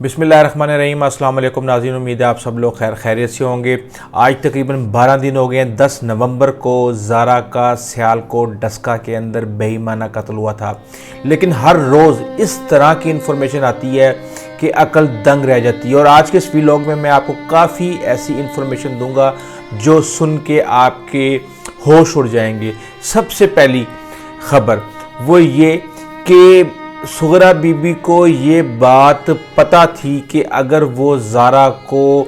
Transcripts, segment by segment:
बिस्मिल्लाहिर्रहमानिर्रहीम। अस्सलाम वालेकुम नाज़रीन, उम्मीद है आप सब लोग खैरियत से होंगे। आज तकरीबन 12 दिन हो गए हैं। 10 नवंबर को ज़ारा का सियालकोट डस्का के अंदर बेईमाना कत्ल हुआ था, लेकिन हर रोज़ इस तरह की इन्फॉर्मेशन आती है कि अकल दंग रह जाती है। और आज के इस व्लॉग में मैं आपको काफ़ी ऐसी इन्फॉर्मेशन दूंगा जो सुन के आपके होश उड़ जाएंगे। सबसे पहली खबर वो ये कि सुगरा बीबी को ये बात पता थी कि अगर वो ज़ारा को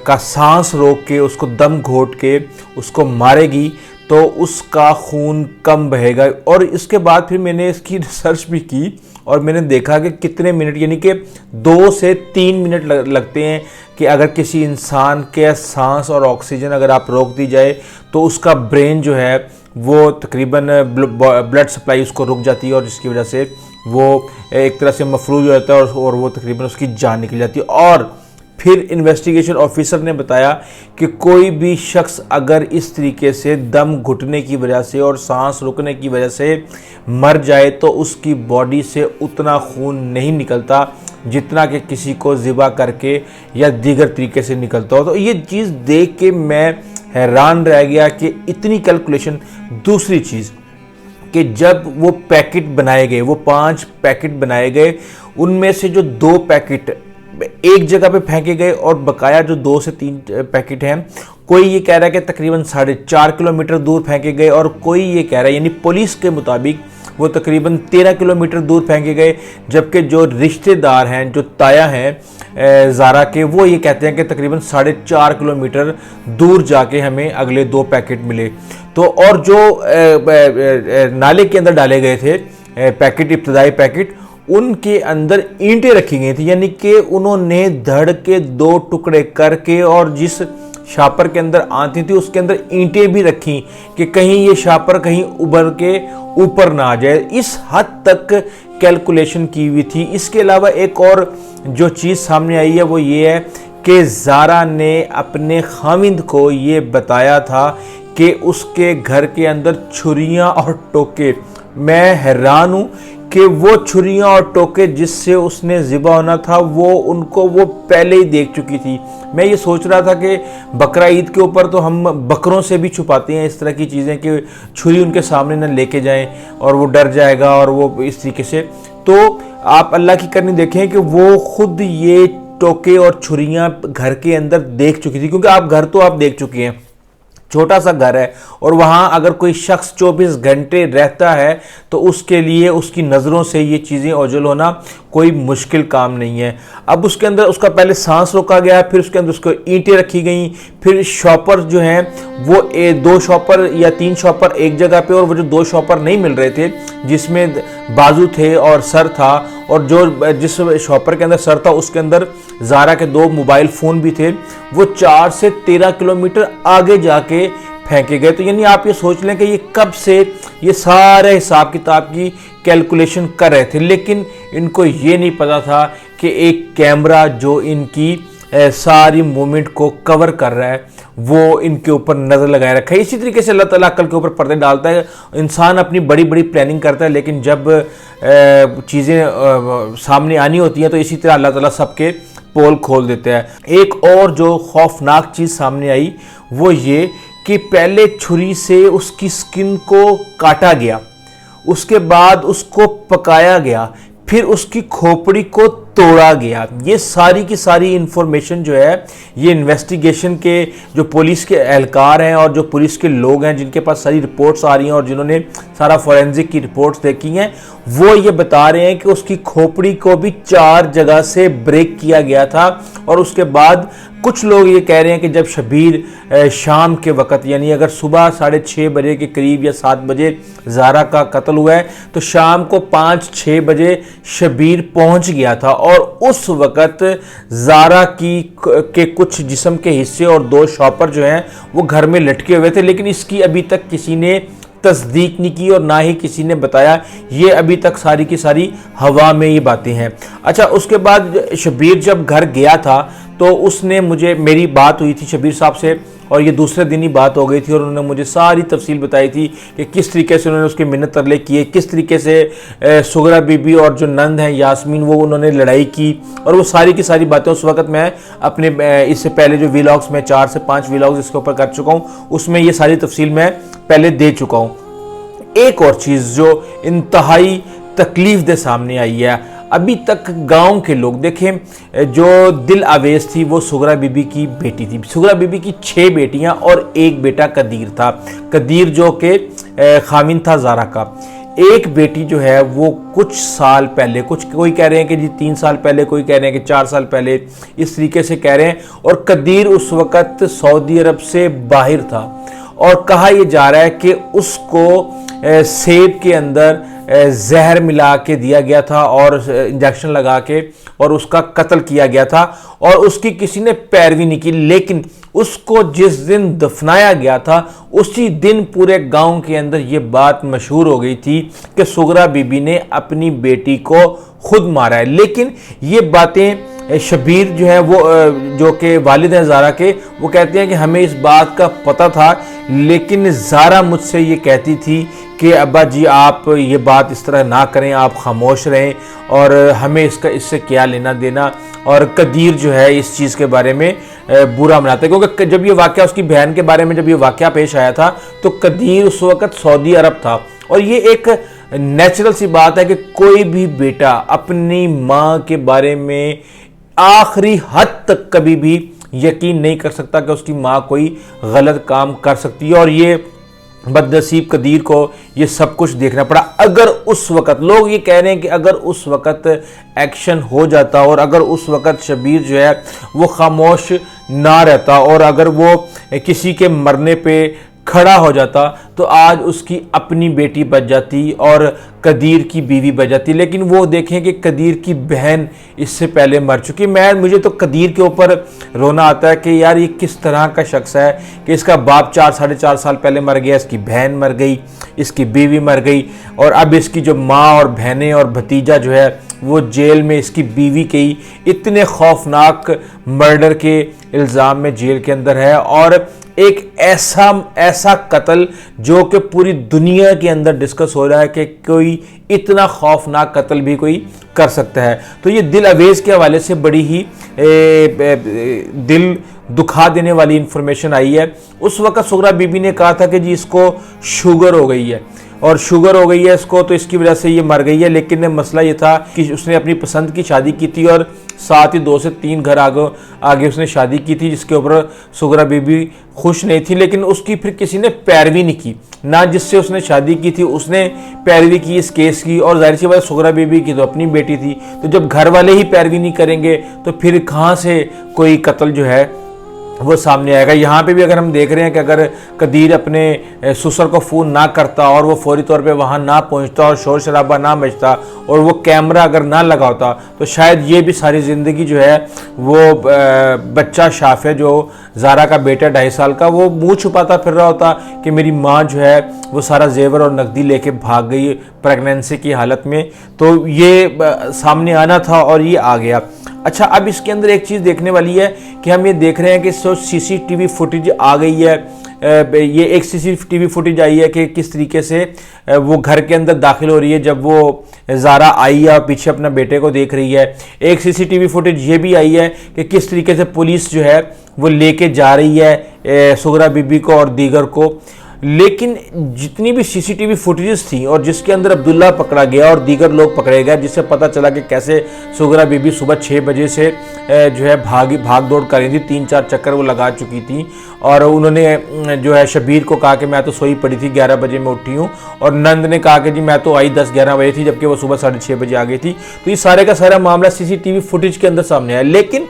का सांस रोक के उसको दम घोट के उसको मारेगी तो उसका खून कम बहेगा। और इसके बाद फिर मैंने इसकी रिसर्च भी की और मैंने देखा कि कितने मिनट, यानी कि 2 से 3 मिनट लगते हैं कि अगर किसी इंसान के सांस और ऑक्सीजन अगर आप रोक दी जाए तो उसका ब्रेन जो है वो तकरीबन ब्लड सप्लाई उसको रुक जाती है और जिसकी वजह से वो एक तरह से मफलूज हो जाता है और वो तकरीबन उसकी जान निकल जाती है। और फिर इन्वेस्टिगेशन ऑफिसर ने बताया कि कोई भी शख्स अगर इस तरीके से दम घुटने की वजह से और सांस रुकने की वजह से मर जाए तो उसकी बॉडी से उतना खून नहीं निकलता जितना कि किसी को ज़िबा करके या दीगर तरीके से निकलता हो। तो ये चीज़ देख के मैं हैरान रह गया कि इतनी कैलकुलेशन। दूसरी चीज़ कि जब वो पैकेट बनाए गए, वो 5 पैकेट बनाए गए, उनमें से जो 2 पैकेट एक जगह पे फेंके गए और बकाया जो 2 से 3 पैकेट हैं, कोई ये कह रहा है कि तकरीबन 4.5 किलोमीटर दूर फेंके गए और कोई ये कह रहा है, यानी पुलिस के मुताबिक वो तकरीबन 13 किलोमीटर दूर फेंके गए, जबकि जो रिश्तेदार हैं, जो ताया हैं ज़ारा के, वो ये कहते हैं कि तकरीबन 4.5 किलोमीटर दूर जाके हमें अगले 2 पैकेट मिले। तो और जो नाले के अंदर डाले गए थे पैकेट, इब्तदाई पैकेट, उनके अंदर ईंटें रखी गई थी, यानी कि उन्होंने धड़ के 2 टुकड़े करके और जिस शापर के अंदर आती थी उसके अंदर ईंटें भी रखी कि कहीं ये शापर कहीं उभर के ऊपर ना आ जाए। इस हद तक कैलकुलेशन की हुई थी। इसके अलावा एक और जो चीज़ सामने आई है वो ये है कि ज़ारा ने अपने खाविंद को ये बताया था कि उसके घर के अंदर छुरियां और टोके। मैं हैरान हूँ कि वो छुरियां और टोके जिससे उसने ज़िबा होना था वो उनको वो पहले ही देख चुकी थी। मैं ये सोच रहा था कि बकरा ईद के ऊपर तो हम बकरों से भी छुपाते हैं इस तरह की चीज़ें कि छुरी उनके सामने न लेके जाएं और वो डर जाएगा और वो इस तरीके से। तो आप अल्लाह की करनी देखें कि वो खुद ये टोके और छुरियां घर के अंदर देख चुकी थी, क्योंकि आप घर तो आप देख चुके हैं, छोटा सा घर है और वहाँ अगर कोई शख्स 24 घंटे रहता है तो उसके लिए उसकी नज़रों से ये चीज़ें ओझल होना कोई मुश्किल काम नहीं है। अब उसके अंदर उसका पहले सांस रोका गया, फिर उसके अंदर उसको ईंटें रखी गई, फिर शॉपर जो हैं वो 2 शॉपर या 3 शॉपर एक जगह पे, और वो जो 2 शॉपर नहीं मिल रहे थे जिसमें बाजू थे और सर था, और जो जिस शॉपर के अंदर सर था उसके अंदर ज़ारा के 2 मोबाइल फ़ोन भी थे, वो 4 से 13 किलोमीटर आगे जाके फेंके गए। तो यानी आप ये सोच लें कि ये कब से ये सारे हिसाब किताब की कैलकुलेशन कर रहे थे, लेकिन इनको ये नहीं पता था कि एक कैमरा जो इनकी सारी मूवमेंट को कवर कर रहा है वो इनके ऊपर नज़र लगाए रखा है। इसी तरीके से अल्लाह ताला अक्ल के ऊपर पर्दे डालता है। इंसान अपनी बड़ी बड़ी प्लानिंग करता है, लेकिन जब चीज़ें सामने आनी होती हैं तो इसी तरह अल्लाह ताला सबके पोल खोल देता है। एक और जो खौफनाक चीज़ सामने आई वो ये कि पहले छुरी से उसकी स्किन को काटा गया, उसके बाद उसको पकाया गया, फिर उसकी खोपड़ी को तोड़ा गया। ये सारी की सारी इंफॉर्मेशन जो है ये इन्वेस्टिगेशन के जो पुलिस के एहलकार हैं और जो पुलिस के लोग हैं जिनके पास सारी रिपोर्ट्स आ रही हैं और जिन्होंने सारा फॉरेंसिक की रिपोर्ट्स देखी हैं, वो ये बता रहे हैं कि उसकी खोपड़ी को भी 4 जगह से ब्रेक किया गया था। और उसके बाद कुछ लोग ये कह रहे हैं कि जब शबीर शाम के वक़्त, यानी अगर सुबह 6:30 बजे के करीब या 7 बजे ज़ारा का कत्ल हुआ है तो शाम को 5-6 बजे शबीर पहुंच गया था और उस वक़्त ज़ारा के कुछ जिस्म के हिस्से और 2 शॉपर जो हैं वो घर में लटके हुए थे, लेकिन इसकी अभी तक किसी ने तस्दीक नहीं की और ना ही किसी ने बताया। ये अभी तक सारी की सारी हवा में ये बातें हैं। अच्छा, उसके बाद शबीर जब घर गया था तो उसने मेरी बात हुई थी शबीर साहब से और ये दूसरे दिन ही बात हो गई थी और उन्होंने मुझे सारी तफसील बताई थी कि किस तरीके से उन्होंने उसके मिन्नत तरले किए, किस तरीके से सुगरा बीबी और जो नंद हैं यास्मीन वो उन्होंने लड़ाई की, और वो सारी की सारी बातें उस वक्त मैं अपने इससे पहले जो व्लॉग्स में 4 से 5 व्लॉग्स इसके ऊपर कर चुका हूँ उसमें ये सारी तफसील मैं पहले दे चुका हूँ। एक और चीज़ जो इंतहाई तकलीफ दे सामने आई है, अभी तक गांव के लोग देखें, जो दिल आवेज थी वो सुगरा बीबी की बेटी थी। सुगरा बीबी की 6 बेटियां और एक बेटा कदीर था। कदीर जो कि खामिन था ज़ारा का। एक बेटी जो है वो कुछ साल पहले, कोई कह रहे हैं कि जी 3 साल पहले, कोई कह रहे हैं कि 4 साल पहले, इस तरीके से कह रहे हैं। और कदीर उस वक़्त सऊदी अरब से बाहर था और कहा यह जा रहा है कि उसको सेब के अंदर जहर मिला के दिया गया था और इंजेक्शन लगा के और उसका कत्ल किया गया था और उसकी किसी ने पैरवी नहीं की। लेकिन उसको जिस दिन दफनाया गया था उसी दिन पूरे गांव के अंदर ये बात मशहूर हो गई थी कि सुगरा बीबी ने अपनी बेटी को खुद मारा है। लेकिन ये बातें शबीर जो है वो जो कि वालिद हैं ज़ारा के, वो कहते हैं कि हमें इस बात का पता था, लेकिन ज़ारा मुझसे ये कहती थी कि अब्बा जी आप ये बात इस तरह ना करें, आप खामोश रहें और हमें इससे क्या लेना देना। और कदीर जो है इस चीज़ के बारे में बुरा मनाता है, क्योंकि जब ये वाक़या उसकी बहन के बारे में जब ये वाक़या पेश आया था तो कदीर उस वक़्त सऊदी अरब था। और ये एक नेचुरल सी बात है कि कोई भी बेटा अपनी माँ के बारे में आखिरी हद तक कभी भी यकीन नहीं कर सकता कि उसकी माँ कोई गलत काम कर सकती है। और ये बदनसीब कदीर को ये सब कुछ देखना पड़ा। अगर उस वक़्त, लोग ये कह रहे हैं कि अगर उस वक़्त एक्शन हो जाता और अगर उस वक़्त शबीर जो है वो खामोश ना रहता और अगर वो किसी के मरने पे खड़ा हो जाता तो आज उसकी अपनी बेटी बच जाती और कदीर की बीवी बच जाती। लेकिन वो देखें कि कदीर की बहन इससे पहले मर चुकी। मुझे तो कदीर के ऊपर रोना आता है कि यार ये किस तरह का शख्स है कि इसका बाप 4-4.5 साल पहले मर गया, इसकी बहन मर गई, इसकी बीवी मर गई और अब इसकी जो माँ और बहनें और भतीजा जो है वो जेल में, इसकी बीवी के ही इतने खौफनाक मर्डर के इल्ज़ाम में जेल के अंदर है। और एक ऐसा कत्ल जो कि पूरी दुनिया के अंदर डिस्कस हो रहा है कि कोई इतना खौफनाक कत्ल भी कोई कर सकता है। तो ये दिल अवेज के हवाले से बड़ी ही दिल दुखा देने वाली इंफॉर्मेशन आई है। उस वक्त सुगरा बीबी ने कहा था कि जी इसको शुगर हो गई है और शुगर हो गई है इसको, तो इसकी वजह से ये मर गई है। लेकिन मसला ये था कि उसने अपनी पसंद की शादी की थी और साथ ही 2 से 3 घर आगे उसने शादी की थी जिसके ऊपर सुगरा बीबी खुश नहीं थी। लेकिन उसकी फिर किसी ने पैरवी नहीं की, ना जिससे उसने शादी की थी उसने पैरवी की इस केस की। और जाहिर सी बात सुगरा बीबी की तो अपनी बेटी थी, तो जब घर वाले ही पैरवी नहीं करेंगे तो फिर कहाँ से कोई कत्ल जो है वो सामने आएगा। यहाँ पे भी अगर हम देख रहे हैं कि अगर कदीर अपने ससुर को फ़ोन ना करता और वो फौरी तौर पे वहाँ ना पहुँचता और शोर शराबा ना मचता और वो कैमरा अगर ना लगा होता तो शायद ये भी सारी ज़िंदगी जो है वो बच्चा शाफ है जो ज़ारा का बेटा 2.5 साल का, वो मुँह छुपाता फिर रहा होता कि मेरी माँ जो है वो सारा जेवर और नकदी लेके भाग गई प्रेगनेंसी की हालत में। तो ये सामने आना था और ये आ गया। अच्छा, अब इसके अंदर एक चीज़ देखने वाली है कि हम ये देख रहे हैं कि सीसीटीवी फुटेज आ गई है। ये एक सीसीटीवी फुटेज आई है कि किस तरीके से वो घर के अंदर दाखिल हो रही है जब वो ज़ारा आई है और पीछे अपना बेटे को देख रही है। एक सीसीटीवी फुटेज ये भी आई है कि किस तरीके से पुलिस जो है वो लेके जा रही है सुगरा बीबी को और दीगर को। लेकिन जितनी भी सीसीटीवी फुटेजेस थी और जिसके अंदर अब्दुल्ला पकड़ा गया और दीगर लोग पकड़े गए, जिससे पता चला कि कैसे सुगरा बीबी सुबह 6 बजे से जो है भाग दौड़ कर रही थी, 3-4 चक्कर वो लगा चुकी थी। और उन्होंने जो है शबीर को कहा कि मैं तो सोई पड़ी थी, 11 बजे मैं उठी हूँ। और नंद ने कहा कि जी मैं तो आई 10-11 बजे थी, जबकि वो सुबह 6:30 बजे आ गई थी। तो ये सारे का सारा मामला सीसीटीवी फुटेज के अंदर सामने आया। लेकिन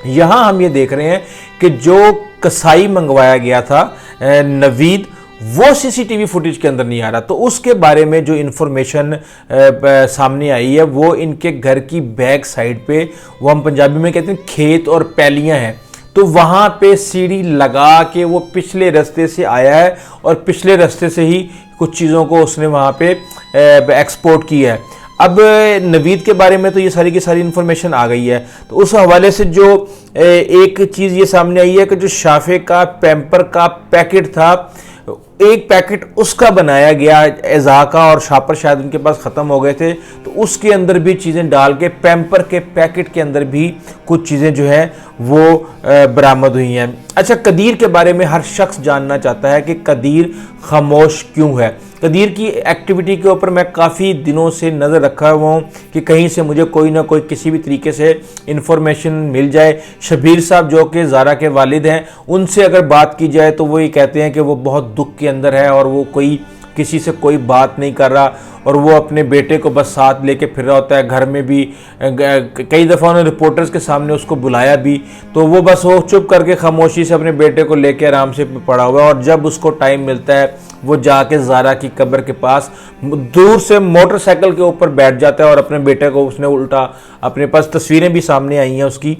यहाँ हम ये देख रहे हैं कि जो कसाई मंगवाया गया था नवीद, वो सीसीटीवी फुटेज के अंदर नहीं आ रहा। तो उसके बारे में जो इन्फॉर्मेशन सामने आई है वो इनके घर की बैक साइड पे, वो हम पंजाबी में कहते हैं खेत और पैलियां हैं, तो वहाँ पे सीढ़ी लगा के वो पिछले रास्ते से आया है और पिछले रास्ते से ही कुछ चीज़ों को उसने वहाँ पे एक्सपोर्ट किया है। अब नवीद के बारे में तो ये सारी की सारी इन्फॉर्मेशन आ गई है, तो उस हवाले से जो एक चीज़ ये सामने आई है कि जो शाफे का पैम्पर का पैकेट था, एक पैकेट उसका बनाया गया एज़ा का, और शापर शायद उनके पास ख़त्म हो गए थे, तो उसके अंदर भी चीज़ें डाल के पैम्पर के पैकेट के अंदर भी कुछ चीज़ें जो है वो बरामद हुई हैं। अच्छा, कदीर के बारे में हर शख्स जानना चाहता है कि कदीर खामोश क्यों है। कदीर की एक्टिविटी के ऊपर मैं काफ़ी दिनों से नज़र रखा हुआ हूँ कि कहीं से मुझे कोई ना कोई किसी भी तरीके से इन्फॉर्मेशन मिल जाए। शबीर साहब जो कि ज़ारा के वालिद हैं, उनसे अगर बात की जाए तो वो ये कहते हैं कि वो बहुत दुख के अंदर है और वो कोई किसी से कोई बात नहीं कर रहा, और वो अपने बेटे को बस साथ लेके फिर रहा होता है। घर में भी कई दफ़ा उन्होंने रिपोर्टर्स के सामने उसको बुलाया भी, तो वो बस वो चुप करके खामोशी से अपने बेटे को लेके आराम से पड़ा हुआ है। और जब उसको टाइम मिलता है वो जाके ज़ारा की कब्र के पास दूर से मोटरसाइकिल के ऊपर बैठ जाता है और अपने बेटे को उसने उल्टा, अपने पास तस्वीरें भी सामने आई हैं उसकी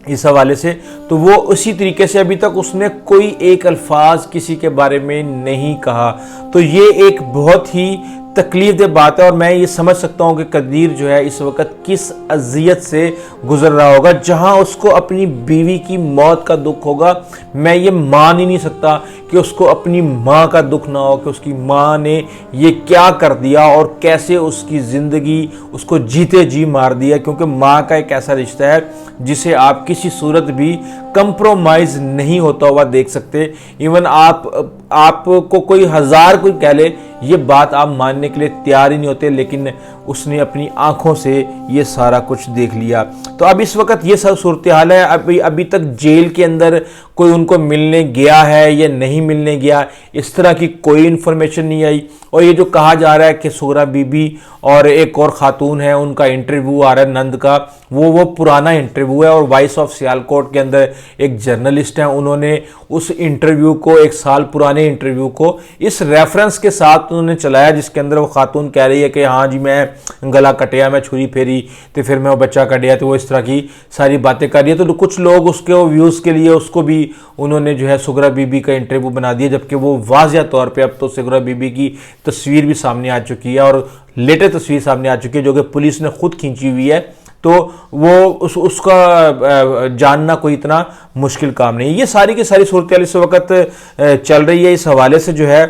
इस हवाले से, तो वो उसी तरीके से अभी तक उसने कोई एक अल्फाज किसी के बारे में नहीं कहा। तो ये एक बहुत ही तकलीफदेह बात है, और मैं ये समझ सकता हूँ कि कदीर जो है इस वक्त किस अजियत से गुजर रहा होगा। जहाँ उसको अपनी बीवी की मौत का दुख होगा, मैं ये मान ही नहीं सकता कि उसको अपनी माँ का दुख ना हो कि उसकी माँ ने ये क्या कर दिया और कैसे उसकी ज़िंदगी उसको जीते जी मार दिया। क्योंकि माँ का एक ऐसा रिश्ता है जिसे आप किसी सूरत भी कंप्रोमाइज़ नहीं होता हुआ देख सकते। इवन आपको कोई हज़ार कोई कह ले, ये बात आप मानने के लिए तैयार ही नहीं होते, लेकिन उसने अपनी आंखों से ये सारा कुछ देख लिया। तो अब इस वक्त ये सब सूरत हाल है। अभी तक जेल के अंदर कोई उनको मिलने गया है या नहीं मिलने गया, इस तरह की कोई इन्फॉर्मेशन नहीं आई। और ये जो कहा जा रहा है कि सुगरा बीबी और एक और ख़ातून है, उनका इंटरव्यू आ रहा है नंद का, वो पुराना इंटरव्यू है। और वॉइस ऑफ सियालकोट के अंदर एक जर्नलिस्ट हैं, उन्होंने उस इंटरव्यू को, एक साल पुराने इंटरव्यू को इस रेफरेंस के साथ उन्होंने चलाया, जिसके अंदर वो खातून कह रही है कि हाँ जी मैं गला कटिया, मैं छुरी फेरी तो फिर मैं वो बच्चा कटिया, तो वो इस तरह की सारी बातें कर रही है। तो कुछ लोग उसके व्यूज़ के लिए उसको भी उन्होंने जो है सुगरा बीबी का इंटरव्यू बना दिया, जबकि वो वाज़िया तौर पे अब तो सुगरा बीबी की तस्वीर भी सामने आ चुकी है और लेटेस्ट तस्वीर सामने आ चुकी है जो कि पुलिस ने खुद खींची हुई है। तो वो उसका जानना कोई इतना मुश्किल काम नहीं है। ये सारी की सारी सूरत इस वक्त चल रही है। इस हवाले से जो है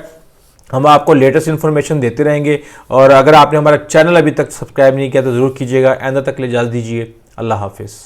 हम आपको लेटेस्ट इन्फॉर्मेशन देते रहेंगे, और अगर आपने हमारा चैनल अभी तक सब्सक्राइब नहीं किया तो ज़रूर कीजिएगा। आइंदा तक ले इजाज़त दीजिए। अल्लाह हाफिज़।